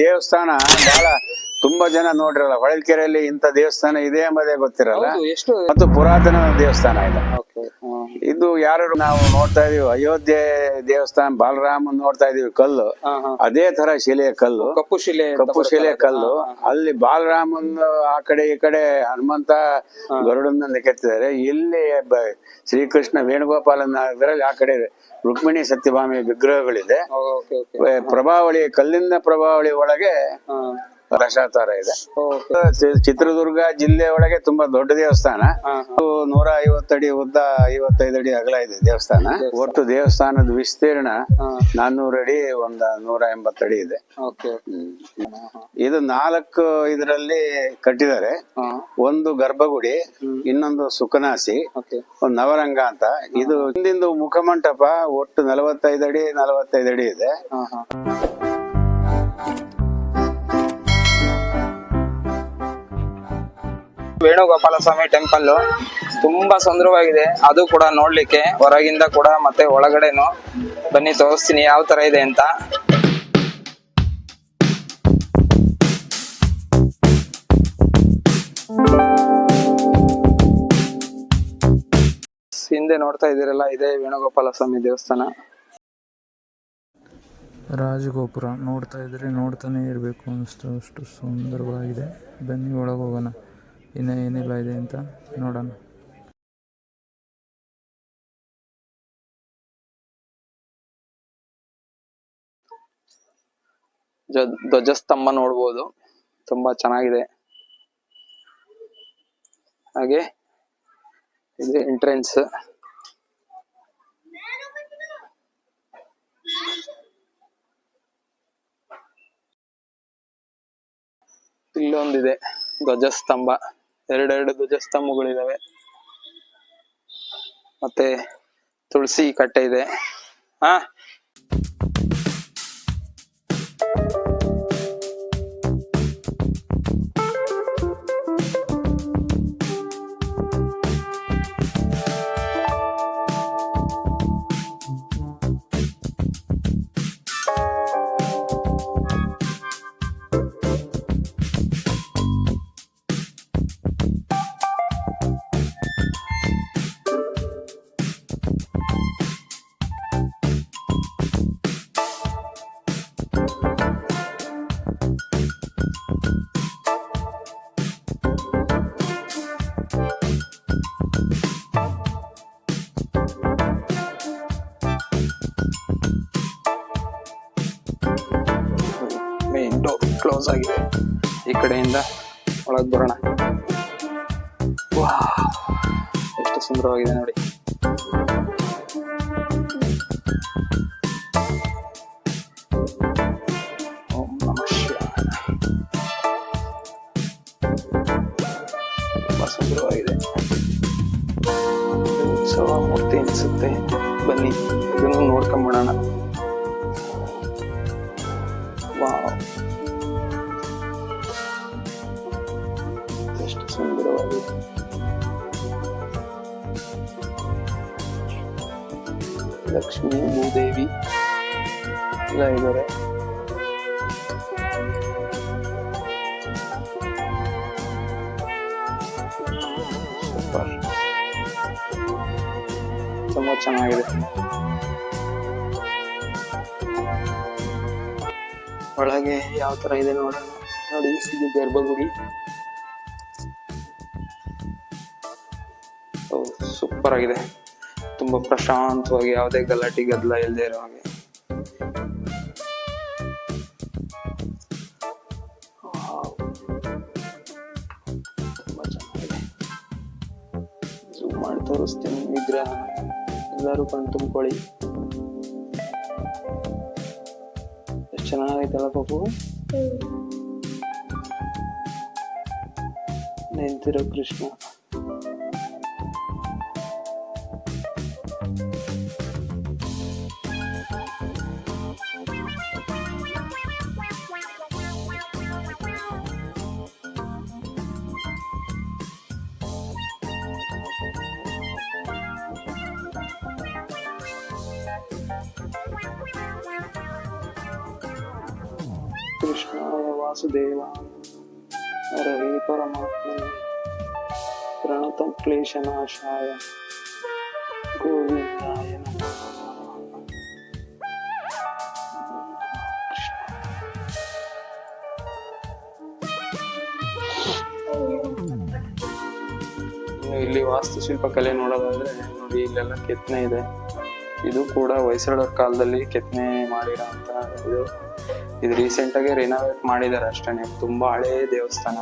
ದೇವಸ್ಥಾನ ಬಹಳ ತುಂಬಾ ಜನ ನೋಡಿರಲ್ಲ. ಹೊಳಲ್ಕೆರೆಯಲ್ಲಿ ಇಂಥ ದೇವಸ್ಥಾನ ಇದೆ ಎಂಬುದೇ ಗೊತ್ತಿರಲ್ಲ. ಎಷ್ಟು ಮತ್ತು ಪುರಾತನ ದೇವಸ್ಥಾನ ಇದೆ. ಇದು ಯಾರು ನಾವು ನೋಡ್ತಾ ಇದೀವಿ, ಅಯೋಧ್ಯೆ ದೇವಸ್ಥಾನ ಬಾಲರಾಮನ್ ನೋಡ್ತಾ ಇದೀವಿ ಕಲ್ಲು, ಅದೇ ತರ ಶಿಲೆಯ ಕಲ್ಲು, ಕಪ್ಪು ಶಿಲೆಯ ಕಲ್ಲು. ಅಲ್ಲಿ ಬಾಲರಾಮನ್ ಆ ಕಡೆ ಈ ಕಡೆ ಹನುಮಂತ ಗರುಡನ್ನ ಕೆತ್ತಿದ್ದಾರೆ. ಇಲ್ಲಿ ಶ್ರೀಕೃಷ್ಣ ವೇಣುಗೋಪಾಲನ ಅದರಲ್ಲಿ ಆ ಕಡೆ ರುಕ್ಮಿಣಿ ಸತ್ಯಭಾಮಿ ವಿಗ್ರಹಗಳಿದೆ. ಪ್ರಭಾವಳಿ ಕಲ್ಲಿನ ಪ್ರಭಾವಳಿ ಒಳಗೆ ದಶಾವತಾರ ಇದೆ. ಚಿತ್ರದುರ್ಗ ಜಿಲ್ಲೆ ಒಳಗೆ ತುಂಬಾ ದೊಡ್ಡ ದೇವಸ್ಥಾನ. 150 ಅಡಿ ಉದ್ದ, 55 ಅಡಿ ಅಗಲ ಇದೆ ದೇವಸ್ಥಾನ. ಒಟ್ಟು ದೇವಸ್ಥಾನದ ವಿಸ್ತೀರ್ಣ 400 ಅಡಿ, 180 ಅಡಿ ಇದೆ. ಇದು 4 ಇದರಲ್ಲಿ ಕಟ್ಟಿದ್ದಾರೆ. ಒಂದು ಗರ್ಭಗುಡಿ, ಇನ್ನೊಂದು ಸುಖನಾಸಿ, ಒಂದು ನವರಂಗ ಅಂತ. ಇದು ಹಿಂದಿಂದು ಮುಖಮಂಟಪ. ಒಟ್ಟು 45 ಅಡಿ 45 ಅಡಿ ಇದೆ. ವೇಣುಗೋಪಾಲ ಸ್ವಾಮಿ ಟೆಂಪಲ್ ತುಂಬಾ ಸುಂದರವಾಗಿದೆ. ಅದು ಕೂಡ ನೋಡ್ಲಿಕ್ಕೆ ಹೊರಗಿಂದ ಕೂಡ ಮತ್ತೆ ಒಳಗಡೆನು ಬನ್ನಿ ತೋರಿಸ್ತೀನಿ ಯಾವ ತರ ಇದೆ ಅಂತ. ಹಿಂದೆ ನೋಡ್ತಾ ಇದ್ದೀರಲ್ಲ, ಇದೇ ವೇಣುಗೋಪಾಲ ಸ್ವಾಮಿ ದೇವಸ್ಥಾನ. ರಾಜಗೋಪುರ ನೋಡ್ತಾ ಇದ್ರೆ ನೋಡ್ತಾನೆ ಇರಬೇಕು ಅನಿಸ್ತು, ಅಷ್ಟು ಸುಂದರವಾಗಿದೆ. ಬನ್ನಿ ಒಳಗೆ ಹೋಗೋಣ, ಇನ್ನು ಏನೆಲ್ಲ ಇದೆ ಅಂತ ನೋಡೋಣ. ಧ್ವಜಸ್ತಂಭ ನೋಡ್ಬೋದು, ತುಂಬಾ ಚೆನ್ನಾಗಿದೆ. ಹಾಗೆ ಇದು ಎಂಟ್ರೆನ್ಸ್. ಇಲ್ಲೊಂದಿದೆ ಧ್ವಜಸ್ತಂಭ, ಎರಡೆರಡು ಧ್ವಜಸ್ತಂಭಗಳಿದಾವೆ. ಮತ್ತೆ ತುಳಸಿ ಕಟ್ಟೆ ಇದೆ. ಮೇನ್ ಡೋರ್ ಕ್ಲೋಸ್ ಆಗಿದೆ. ಈ ಕಡೆಯಿಂದ ಒಳಗೆ ಬರೋಣ. ಎಷ್ಟು ಸುಂದರವಾಗಿದೆ ನೋಡಿ. ಓಂ ನಮಃ ಶಿವಾಯ. ತುಂಬಾ ಸುಂದರವಾಗಿದೆ. ಉತ್ಸವ ಮೂರ್ತಿ ಅನಿಸುತ್ತೆ. ಬನ್ನಿ ಇದನ್ನು ನೋಡ್ಕೊಂಡ್ಬಿಡೋಣ. ಎಷ್ಟು ಸುಂದರವಾಗಿದೆ. ಲಕ್ಷ್ಮೀ ಭೂದೇವಿ ಎಲ್ಲ ಇದ್ದಾರೆ. ಸೂಪರ್, ತುಂಬಾ ಚೆನ್ನಾಗಿದೆ. ಒಳಗೆ ಯಾವ ತರ ಇದೆ ನೋಡೋಣ. ನೋಡಿ, ಇದು ಗರ್ಭಗುಡಿ. ಸೂಪರ್ ಆಗಿದೆ. ತುಂಬಾ ಪ್ರಶಾಂತವಾಗಿ, ಯಾವುದೇ ಗಲಾಟೆ ಗದ್ದಲ ಇಲ್ಲದೆ ಇರೋ ಹಾಗೆ. ತುಂಬಾ ಚೆನ್ನಾಗಿದೆ. ಝೂಮ್ ಮಾಡಿ ತೋರಿಸ್ತೀನಿ ವಿಗ್ರಹ. ಎಲ್ಲರೂ ಕಣ್ ತುಂಬ್ಕೊಳ್ಳಿ. ಎಷ್ಟು ಚೆನ್ನಾಗೈತಲ್ಲ ಪಾಪು. ನಿಂತಿರೋ ಕೃಷ್ಣ. ಕೃಷ್ಣಾಯ ವಾಸುದೇವಾಯ ಹರೇ ಪರಮಾತ್ಮನೇ ಪ್ರಣತಂ ಕ್ಲೇಶನಾಶಾಯ ಗೋವಿಂದಾಯ ನಮಃ. ಇನ್ನು ಇಲ್ಲಿ ವಾಸ್ತುಶಿಲ್ಪ ಕಲೆ ನೋಡೋದಾದ್ರೆ ನೋಡಿ, ಇಲ್ಲೆಲ್ಲ ಕೆತ್ತನೆ ಇದೆ. ಇದು ಕೂಡ ಹೊಯ್ಸಳರ ಕಾಲದಲ್ಲಿ ಕೆತ್ತನೆ ಮಾಡಿರೋ ಅಂತ ಇದು ರೀಸೆಂಟ್ ಆಗಿ ರಿನೋವೇಟ್ ಮಾಡಿದ್ದಾರೆ ಅಷ್ಟೇನೆ. ತುಂಬಾ ಹಳೇ ದೇವಸ್ಥಾನ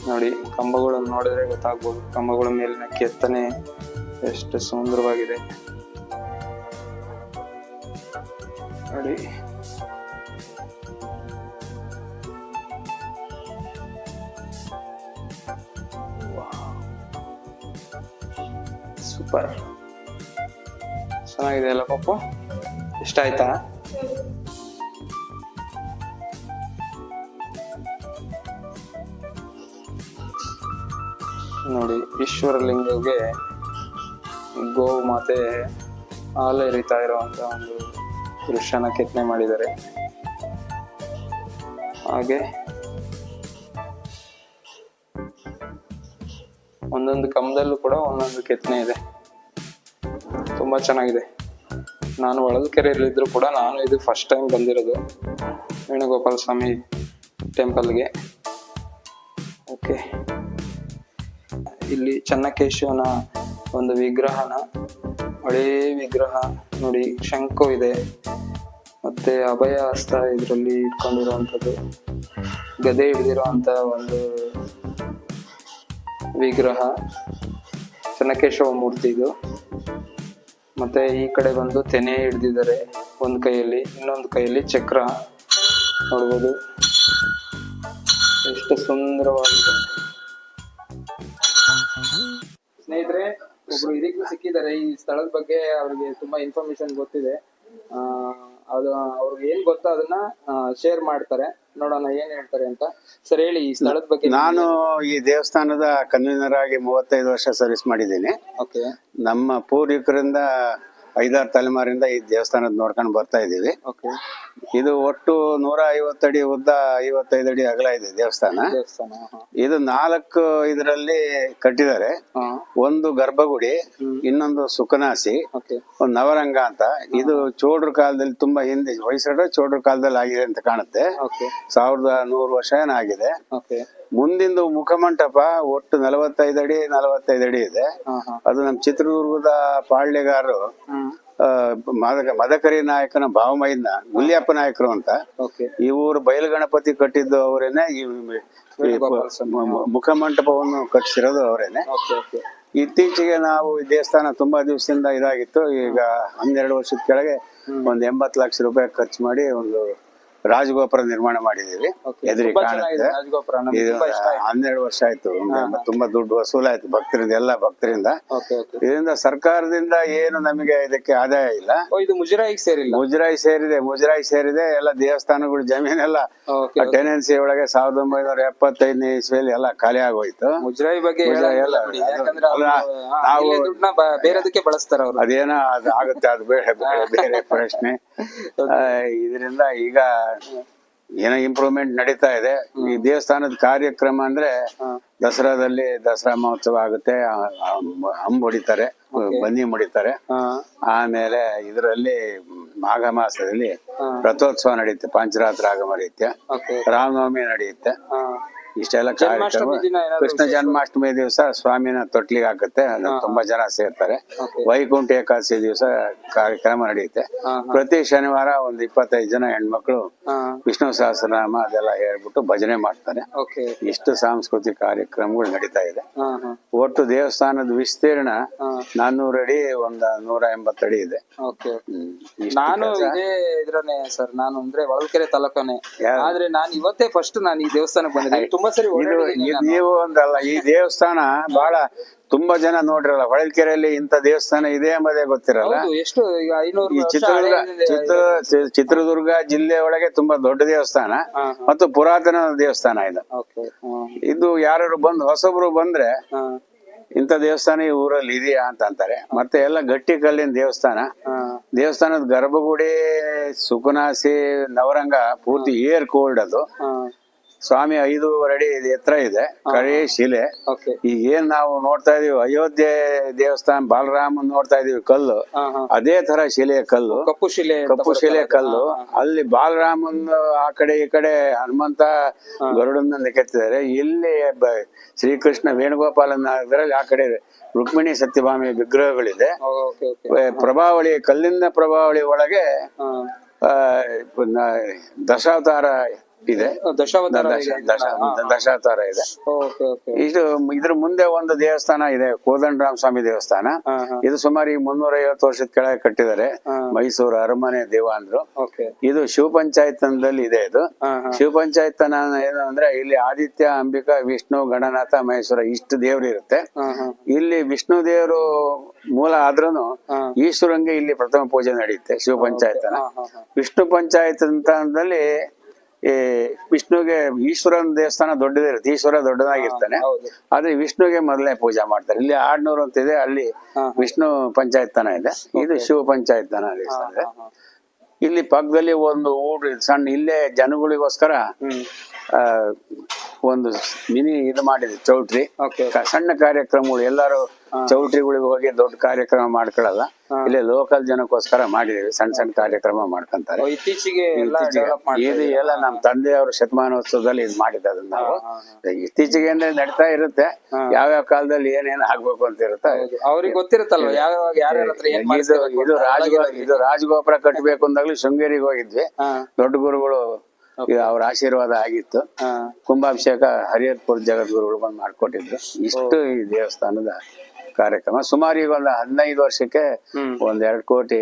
ನೋಡಿ, ಕಂಬಗಳನ್ನು ನೋಡಿದ್ರೆ ಗೊತ್ತಾಗ್ಬೋದು. ಕಂಬಗಳ ಮೇಲಿನ ಕೆತ್ತನೆ ಎಷ್ಟು ಸುಂದರವಾಗಿದೆ ನೋಡಿ. ಸೂಪರ್, ಚೆನ್ನಾಗಿದೆ ಅಲ್ಲ ಪಾಪು? ಇಷ್ಟ ಆಯ್ತಾ? ನೋಡಿ, ಈಶ್ವರಲಿಂಗಗೆ ಗೋವು ಮಾತೆ ಹಾಲು ಎರಿತಾ ಇರುವಂತ ಒಂದು ದೃಶ್ಯನ ಕೆತ್ತನೆ ಮಾಡಿದ್ದಾರೆ. ಹಾಗೆ ಒಂದೊಂದು ಕಂಬದಲ್ಲೂ ಕೂಡ ಒಂದೊಂದು ಕೆತ್ತನೆ ಇದೆ. ತುಂಬಾ ಚೆನ್ನಾಗಿದೆ. ನಾನು ಹೊಳಲ್ಕೆರೆಯಲ್ಲಿದ್ರು ಕೂಡ ನಾನು ಇದು ಫಸ್ಟ್ ಟೈಮ್ ಬಂದಿರೋದು ವೇಣುಗೋಪಾಲ ಸ್ವಾಮಿ ಟೆಂಪಲ್ಗೆ. ಓಕೆ, ಇಲ್ಲಿ ಚೆನ್ನಕೇಶವನ ಒಂದು ವಿಗ್ರಹನ, ಹಳೇ ವಿಗ್ರಹ ನೋಡಿ, ಶಂಕು ಇದೆ, ಮತ್ತೆ ಅಭಯ ಹಸ್ತ ಇದರಲ್ಲಿ ಇಟ್ಕೊಂಡಿರುವಂಥದ್ದು, ಗದೆ ಹಿಡಿದಿರುವಂತ ಒಂದು ವಿಗ್ರಹ, ಚೆನ್ನಕೇಶವ ಮೂರ್ತಿ ಇದು. ಮತ್ತೆ ಈ ಕಡೆ ಬಂದು ತೆನೆ ಹಿಡ್ದಿದ್ದಾರೆ ಒಂದ್ ಕೈಯಲ್ಲಿ, ಇನ್ನೊಂದು ಕೈಯಲ್ಲಿ ಚಕ್ರ ನೋಡ್ಬೋದು. ಎಷ್ಟು ಸುಂದರವಾಗಿದೆ ಸ್ನೇಹಿತರೆ. ಒಬ್ರು ಇದಕ್ಕೂ ಸಿಕ್ಕಿದ್ದಾರೆ ಈ ಸ್ಥಳದ ಬಗ್ಗೆ, ಅವ್ರಿಗೆ ತುಂಬಾ ಇನ್ಫಾರ್ಮೇಶನ್ ಗೊತ್ತಿದೆ. ಅದು ಅವ್ರಿಗೆ ಏನ್ ಗೊತ್ತೋ ಅದನ್ನ ಶೇರ್ ಮಾಡ್ತಾರೆ. ನೋಡೋಣ ಏನ್ ಹೇಳ್ತಾರೆ ಅಂತ. ಸರ್ ಹೇಳಿ ಈ ಸ್ಥಳದ ಬಗ್ಗೆ. ನಾನು ಈ ದೇವಸ್ಥಾನದ ಕನ್ವೀನರ್ ಆಗಿ 35 ವರ್ಷ ಸರ್ವಿಸ್ ಮಾಡಿದ್ದೀನಿ. ಓಕೆ. ನಮ್ಮ ಪೂರ್ವಿಕರಿಂದ 5-6 ತಲೆಮಾರಿಂದ ಈ ದೇವಸ್ಥಾನದ ನೋಡ್ಕೊಂಡು ಬರ್ತಾ ಇದೀವಿ. ಓಕೆ. ಇದು ಒಟ್ಟು 150 ಅಡಿ ಉದ್ದ, 55 ಅಡಿ ಅಗಲ ಇದೆ ದೇವಸ್ಥಾನ. ಇದು 4 ಇದರಲ್ಲಿ ಕಟ್ಟಿದ್ದಾರೆ. ಒಂದು ಗರ್ಭಗುಡಿ, ಇನ್ನೊಂದು ಸುಖನಾಸಿ, ಒಂದು ನವರಂಗ ಅಂತ. ಇದು ಚೋಡ್ರ ಕಾಲದಲ್ಲಿ ತುಂಬಾ ಹಿಂದೆ, ಹೊಯ್ಸಳರ ಚೋಡ್ರ ಕಾಲದಲ್ಲಿ ಆಗಿದೆ ಅಂತ ಕಾಣುತ್ತೆ. 1100 ವರ್ಷ ಏನಾಗಿದೆ. ಮುಂದಿಂದು ಮುಖಮಂಟಪ ಒಟ್ಟು 45 ಅಡಿ 45 ಅಡಿ ಇದೆ. ಅದು ನಮ್ಮ ಚಿತ್ರದುರ್ಗದ ಪಾಳ್ಯಗಾರರು ಮದಕರಿ ನಾಯಕನ ಭಾವಮೈದ್ನ ಗುಲ್ಯಪ್ಪ ನಾಯಕರು ಅಂತ. ಈ ಊರು ಬಯಲು ಗಣಪತಿ ಕಟ್ಟಿದ್ದು ಅವರೇನೆ, ಈ ಮುಖಮಂಟಪವನ್ನು ಕಟ್ಟಿಸಿರೋದು ಅವರೇನೆ. ಇತ್ತೀಚೆಗೆ ನಾವು ಈ ದೇವಸ್ಥಾನ ತುಂಬಾ ದಿವಸದಿಂದ ಇದಾಗಿತ್ತು. ಈಗ 12 ವರ್ಷದ ಕೆಳಗೆ ಒಂದು 80 ಲಕ್ಷ ರೂಪಾಯಿ ಖರ್ಚು ಮಾಡಿ ಒಂದು ರಾಜಗೋಪುರ ನಿರ್ಮಾಣ ಮಾಡಿದೀವಿ. ಎದುರಿ ಕಾಣುತ್ತೆ. ಇದು 12 ವರ್ಷ ಆಯ್ತು. ತುಂಬಾ ದುಡ್ಡು ವಸೂಲಾಯ್ತು ಭಕ್ತರಿಂದ, ಎಲ್ಲ ಭಕ್ತರಿಂದ. ಇದರಿಂದ ಸರ್ಕಾರದಿಂದ ಏನು ನಮಗೆ ಇದಕ್ಕೆ ಆದಾಯ ಇಲ್ಲ. ಇದು ಮುಜರಾಯಿ ಸೇರಿಲ್ಲ. ಮುಜರಾಯಿ ಸೇರಿದೆ. ಎಲ್ಲ ದೇವಸ್ಥಾನಗಳು ಜಮೀನೆಲ್ಲ ಟೆನೆನ್ಸಿ ಒಳಗೆ 1975ನೇ ಇಸ್ವಿಯಲ್ಲಿ ಎಲ್ಲ ಖಾಲಿ ಆಗೋಯ್ತು. ಮುಜರಾಯಿ ಬಗ್ಗೆ ನಾವು ಬೇರೆದಕ್ಕೆ ಬಳಸ್ತಾರ. ಅದೇನೋ ಆಗುತ್ತೆ, ಅದು ಬೇರೆ ಪ್ರಶ್ನೆ. ಇದರಿಂದ ಈಗ ಏನೋ ಇಂಪ್ರೂವ್ಮೆಂಟ್ ನಡೀತಾ ಇದೆ. ಈ ದೇವಸ್ಥಾನದ ಕಾರ್ಯಕ್ರಮ ಅಂದ್ರೆ ದಸರಾದಲ್ಲಿ ದಸರಾ ಮಹೋತ್ಸವ ಆಗುತ್ತೆ, ಅಂಬು ಹೊಡಿತಾರೆ, ಬನ್ನಿ ಮುಡಿತಾರೆ. ಆಮೇಲೆ ಇದರಲ್ಲಿ ಮಾಘ ಮಾಸದಲ್ಲಿ ರಥೋತ್ಸವ ನಡೆಯುತ್ತೆ, ಪಂಚರಾತ್ರ ಆಗಮ ರೀತ್ಯ, ರಾಮನವಮಿ ನಡೆಯುತ್ತೆ. ಇಷ್ಟೆಲ್ಲ ಕಾರ್ಯಕ್ರಮ. ಕೃಷ್ಣ ಜನ್ಮಾಷ್ಟಮಿ ದಿವಸ ಸ್ವಾಮಿನ ತೊಟ್ಲಿಗೆ ಹಾಕುತ್ತೆ, ತುಂಬಾ ಜನ ಸೇರ್ತಾರೆ. ವೈಕುಂಠ ಏಕಾದಶಿ ದಿವಸ ಕಾರ್ಯಕ್ರಮ ನಡೆಯುತ್ತೆ. ಪ್ರತಿ ಶನಿವಾರ ಒಂದು 25 ಜನ ಹೆಣ್ಮಕ್ಳು ವಿಷ್ಣು ಸಹಸ್ರನಾಮ ಅದೆಲ್ಲ ಹೇಳ್ಬಿಟ್ಟು ಭಜನೆ ಮಾಡ್ತಾರೆ. ಇಷ್ಟು ಸಾಂಸ್ಕೃತಿಕ ಕಾರ್ಯಕ್ರಮಗಳು ನಡೀತಾ ಇದೆ. ಒಟ್ಟು ದೇವಸ್ಥಾನದ ವಿಸ್ತೀರ್ಣ 400 ಅಡಿ, ಒಂದು 180 ಅಡಿ ಇದೆ. ನಾನು ಇದೇ ಇದ್ರನೆ ಸರ್, ನಾನು ಅಂದ್ರೆ ಹೊಳಲ್ಕೆರೆ ತಾಲೂಕನೆ, ಆದ್ರೆ ನಾನು ಇವತ್ತೇ ಫಸ್ಟ್ ನಾನು ಈ ದೇವಸ್ಥಾನಕ್ಕೆ ಬಂದಿದ್ದೀನಿ. ತುಂಬಾ ಸರಿ ನೀವು ಒಂದಲ್ಲ, ಈ ದೇವಸ್ಥಾನ ಬಹಳ ತುಂಬಾ ಜನ ನೋಡಿರಲ್ಲ. ಹೊಳಲ್ಕೆರೆಯಲ್ಲಿ ಇಂಥ ದೇವಸ್ಥಾನ ಇದೆ ಎಂಬುದೇ ಗೊತ್ತಿರಲ್ಲ. ಎಷ್ಟು ಈಗ 500 ಚಿತ್ರದುರ್ಗ ಜಿಲ್ಲೆ ಒಳಗೆ ತುಂಬಾ ದೊಡ್ಡ ದೇವಸ್ಥಾನ ಮತ್ತು ಪುರಾತನ ದೇವಸ್ಥಾನ ಇದು. ಇದು ಯಾರು ಬಂದು ಹೊಸಬ್ರು ಬಂದ್ರೆ ಇಂಥ ದೇವಸ್ಥಾನ ಈ ಊರಲ್ಲಿ ಇದೆಯಾ ಅಂತ ಅಂತಾರೆ. ಮತ್ತೆ ಎಲ್ಲ ಗಟ್ಟಿ ಕಲ್ಲಿನ ದೇವಸ್ಥಾನ. ದೇವಸ್ಥಾನದ ಗರ್ಭಗುಡಿ ಸುಕನಾಸಿ ನವರಂಗ ಪೂರ್ತಿ ಏರ್ ಕೋಲ್ಡ್ ಅದು. ಸ್ವಾಮಿ 5.5 ಅಡಿ ಎತ್ತರ ಇದೆ, ಕರಿ ಶಿಲೆ. ಈಗ ಏನ್ ನಾವು ನೋಡ್ತಾ ಇದೀವಿ ಅಯೋಧ್ಯೆ ದೇವಸ್ಥಾನ ಬಾಲರಾಮನ್ ನೋಡ್ತಾ ಇದೀವಿ ಕಲ್ಲು, ಅದೇ ತರ ಶಿಲೆಯ ಕಲ್ಲು, ಕಪ್ಪು ಶಿಲೆ ಕಲ್ಲು. ಅಲ್ಲಿ ಬಾಲರಾಮನ್ ಆ ಕಡೆ ಈ ಕಡೆ ಹನುಮಂತ ಗರುಡನ್ನ ಕೆತ್ತಿದ್ದಾರೆ. ಇಲ್ಲಿ ಶ್ರೀಕೃಷ್ಣ ವೇಣುಗೋಪಾಲನ ಇದರಲ್ಲಿ ಆ ಕಡೆ ರುಕ್ಮಿಣಿ ಸತ್ಯಭಾಮಿ ವಿಗ್ರಹಗಳಿದೆ. ಪ್ರಭಾವಳಿ ಕಲ್ಲಿನ ಪ್ರಭಾವಳಿ ಒಳಗೆ ದಶಾವತಾರ ಇದೆ, ದಶಾವತಾರ ಇದೆ. ಇದ್ರ ಮುಂದೆ ಒಂದು ದೇವಸ್ಥಾನ ಇದೆ, ಕೋದಂಡರಾಮ ಸ್ವಾಮಿ ದೇವಸ್ಥಾನ. ಇದು ಸುಮಾರು 350 ವರ್ಷದ ಕೆಳಗೆ ಕಟ್ಟಿದ್ದಾರೆ, ಮೈಸೂರು ಅರಮನೆ ದೇವಾಂದ್ರು. ಇದು ಶಿವ ಪಂಚಾಯತನದಲ್ಲಿ ಇದೆ. ಇದು ಶಿವ ಪಂಚಾಯತನ ಏನು ಅಂದ್ರೆ ಇಲ್ಲಿ ಆದಿತ್ಯ, ಅಂಬಿಕಾ, ವಿಷ್ಣು, ಗಣನಾಥ, ಮಹೇಶ್ವರ ಇಷ್ಟು ದೇವ್ರು ಇರುತ್ತೆ. ಇಲ್ಲಿ ವಿಷ್ಣು ದೇವರು ಮೂಲ ಆದ್ರೂನು ಈಶ್ವರಂಗೆ ಇಲ್ಲಿ ಪ್ರಥಮ ಪೂಜೆ ನಡೆಯುತ್ತೆ ಶಿವ ಪಂಚಾಯತನ. ವಿಷ್ಣು ಪಂಚಾಯತನಲ್ಲಿ ವಿಷ್ಣುಗೆ ಈಶ್ವರನ ದೇವಸ್ಥಾನ ದೊಡ್ಡದಿರುತ್ತೆ, ಈಶ್ವರ ದೊಡ್ಡದಾಗಿರ್ತಾನೆ, ಆದ್ರೆ ವಿಷ್ಣುಗೆ ಮೊದಲೇ ಪೂಜೆ ಮಾಡ್ತಾರೆ. ಇಲ್ಲಿ 600 ಅಂತ ಇದೆ, ಅಲ್ಲಿ ವಿಷ್ಣು ಪಂಚಾಯತನ ಇದೆ, ಇದು ಶಿವ ಪಂಚಾಯತನ ದೇವಸ್ಥಾನ ಇದೆ. ಇಲ್ಲಿ ಪಕ್ಕದಲ್ಲಿ ಒಂದು ಸಣ್ಣ ಇಲ್ಲೇ ಜನಗಳಿಗೋಸ್ಕರ ಒಂದು ಮಿನಿ ಇದು ಮಾಡಿದೆ, ಚೌಟ್ರಿ. ಸಣ್ಣ ಕಾರ್ಯಕ್ರಮಗಳು, ಎಲ್ಲಾರು ಚೌಟ್ರಿಗಳಿಗೆ ಹೋಗಿ ದೊಡ್ಡ ಕಾರ್ಯಕ್ರಮ ಮಾಡ್ಕೊಳ್ಳಲ್ಲ, ಇಲ್ಲೇ ಲೋಕಲ್ ಜನಕ್ಕೋಸ್ಕರ ಮಾಡಿದೀವಿ. ಸಣ್ಣ ಸಣ್ಣ ಕಾರ್ಯಕ್ರಮ ಮಾಡ್ಕೊಂತಾರೆ. ಇತ್ತೀಚೆಗೆ ಇದು ಎಲ್ಲ ನಮ್ ತಂದೆಯವರು ಶತಮಾನೋತ್ಸವದಲ್ಲಿ ಇದು ಮಾಡಿದ್ದು ನಾವು. ಇತ್ತೀಚೆಗೆ ಅಂದ್ರೆ ನಡೀತಾ ಇರುತ್ತೆ, ಯಾವ್ಯಾವ ಕಾಲದಲ್ಲಿ ಏನೇನ್ ಆಗ್ಬೇಕು ಅಂತ ಇರುತ್ತೆ. ಅವ್ರಿಗೆ ಗೊತ್ತಿರುತ್ತಲ್ವ ಇದು ರಾಜಗೋಪುರ ಕಟ್ಟಬೇಕು ಅಂದಾಗ್ಲಿ ಶೃಂಗೇರಿಗೆ ಹೋಗಿದ್ವಿ, ದೊಡ್ಡ ಗುರುಗಳು ಅವ್ರ ಆಶೀರ್ವಾದ ಆಗಿತ್ತು. ಕುಂಭಾಭಿಷೇಕ ಹರಿಹರ್ಪುರ ಜಗದ್ಗುರುಗಳು ಬಂದು ಮಾಡ್ಕೊಟ್ಟಿದ್ರು. ಇಷ್ಟು ಈ ದೇವಸ್ಥಾನದ ಕಾರ್ಯಕ್ರಮ. ಸುಮಾರು ಈಗ ಒಂದು 15 ವರ್ಷಕ್ಕೆ 1-2 ಕೋಟಿ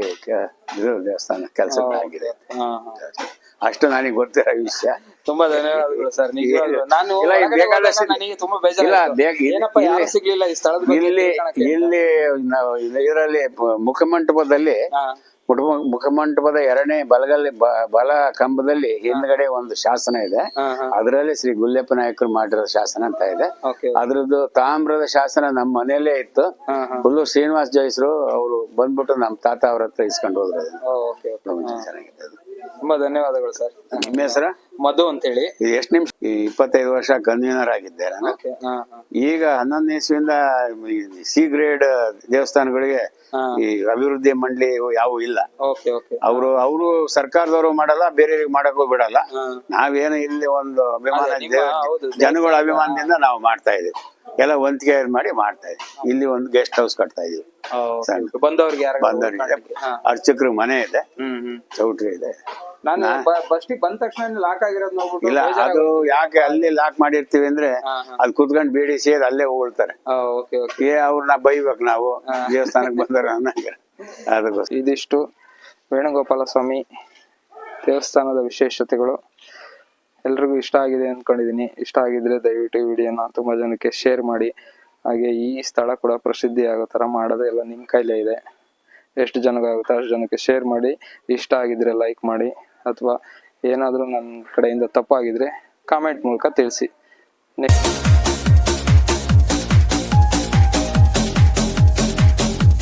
ದೇವಸ್ಥಾನ ಕೆಲಸ ಆಗಿದೆ. ಅಷ್ಟು ನನಗೆ ಗೊತ್ತಿರೋ ವಿಷಯ. ತುಂಬಾ ಧನ್ಯವಾದಗಳು ಸರ್. ಇಲ್ಲಿ ಇದರಲ್ಲಿ ಮುಖಮಂಟಪದಲ್ಲಿ ಮುಖಮಂಟಪದ 2ನೇ ಬಲ ಕಂಬದಲ್ಲಿ ಹಿಂದ್ಗಡೆ ಒಂದು ಶಾಸನ ಇದೆ. ಅದರಲ್ಲಿ ಶ್ರೀ ಗುಲ್ಲೆಪ್ಪ ನಾಯಕರು ಮಾಡಿರೋ ಶಾಸನ ಅಂತ ಇದೆ. ಅದ್ರದ್ದು ತಾಮ್ರದ ಶಾಸನ ನಮ್ಮ ಮನೆಯಲ್ಲೇ ಇತ್ತು. ಹುಲ್ಲು ಶ್ರೀನಿವಾಸ್ ಜೋಯಿಸ್ರು ಅವರು ಬಂದ್ಬಿಟ್ಟು ನಮ್ಮ ತಾತ ಅವ್ರ ಹತ್ರ ಇಸ್ಕೊಂಡು ಹೋದ್ರು. ಚೆನ್ನಾಗಿದೆ. ತುಂಬಾ ಧನ್ಯವಾದಗಳು ಸರ್. ನಿಮ್ಮ ಹೆಸರು? ಮಧು ಅಂತ ಹೇಳಿ. ಎಷ್ಟು ನಿಮಿಷ? 25 ವರ್ಷ ಕನ್ವೀನರ್ ಆಗಿದ್ದೆ ನಾನು. ಈಗ 11ನೇ ಇಸ್ವಿಯಿಂದ ಸಿ ಗ್ರೇಡ್ ದೇವಸ್ಥಾನಗಳಿಗೆ ಈ ಅಭಿವೃದ್ಧಿ ಮಂಡಳಿ ಯಾವು ಇಲ್ಲ. ಅವರು ಸರ್ಕಾರದವರು ಮಾಡಲ್ಲ, ಬೇರೆಯವ್ರಿಗೆ ಮಾಡಕ್ಕೂ ಬಿಡಲ್ಲ. ನಾವೇನು ಇಲ್ಲಿ ಒಂದು ಅಭಿಮಾನ ಜನಗಳ ಅಭಿಮಾನದಿಂದ ನಾವು ಮಾಡ್ತಾ ಇದೀವಿ. ಎಲ್ಲ ಹೊಂದಿಗೆ ಮಾಡಿ ಮಾಡ್ತಾ ಇದೀವಿ. ಇಲ್ಲಿ ಒಂದು ಗೆಸ್ಟ್ ಹೌಸ್ ಕಟ್ತಾ ಇದೀವಿ. ಬಂದವ್ರಿಗೆ ಅರ್ಚಕರು ಮನೆ ಇದೆ, ಚೌಟ್ರಿ ಇದೆ. ಬಂದ ತಕ್ಷಣ ಲಾಕ್ ಆಗಿರೋದು ಇಲ್ಲ, ಅದು ಯಾಕೆ ಅಲ್ಲಿ ಲಾಕ್ ಮಾಡಿರ್ತೀವಿ ಅಂದ್ರೆ ಅಲ್ಲಿ ಕುತ್ಕೊಂಡ್ ಬೇಡಿ ಸೇರಿ ಅಲ್ಲೇ ಹೋಗ್ತಾರೆ. ಅವ್ರನ್ನ ಬೈಬೇಕು ನಾವು, ದೇವಸ್ಥಾನಕ್ಕೆ ಬಂದಾರ ಅನ್ನಂಗೆ. ಅದಕ್ಕೋಸ್ಕರ ಇದಿಷ್ಟು ವೇಣುಗೋಪಾಲ ಸ್ವಾಮಿ ದೇವಸ್ಥಾನದ ವಿಶೇಷತೆಗಳು. ಎಲ್ರಿಗೂ ಇಷ್ಟ ಆಗಿದೆ ಅನ್ಕೊಂಡಿದೀನಿ. ಇಷ್ಟ ಆಗಿದ್ರೆ ದಯವಿಟ್ಟು ವಿಡಿಯೋನ ತುಂಬಾ ಜನಕ್ಕೆ ಶೇರ್ ಮಾಡಿ. ಹಾಗೆ ಈ ಸ್ಥಳ ಕೂಡ ಪ್ರಸಿದ್ಧಿ ಆಗೋ ತರ ಮಾಡೋದು ಎಲ್ಲ ನಿಮ್ ಕೈಲೇ ಇದೆ. ಎಷ್ಟು ಜನಗಾಗುತ್ತೋ ಅಷ್ಟು ಜನಕ್ಕೆ ಶೇರ್ ಮಾಡಿ. ಇಷ್ಟ ಆಗಿದ್ರೆ ಲೈಕ್ ಮಾಡಿ, ಅಥವಾ ಏನಾದ್ರೂ ನನ್ನ ಕಡೆಯಿಂದ ತಪ್ಪಾಗಿದ್ರೆ ಕಾಮೆಂಟ್ ಮೂಲಕ ತಿಳಿಸಿ.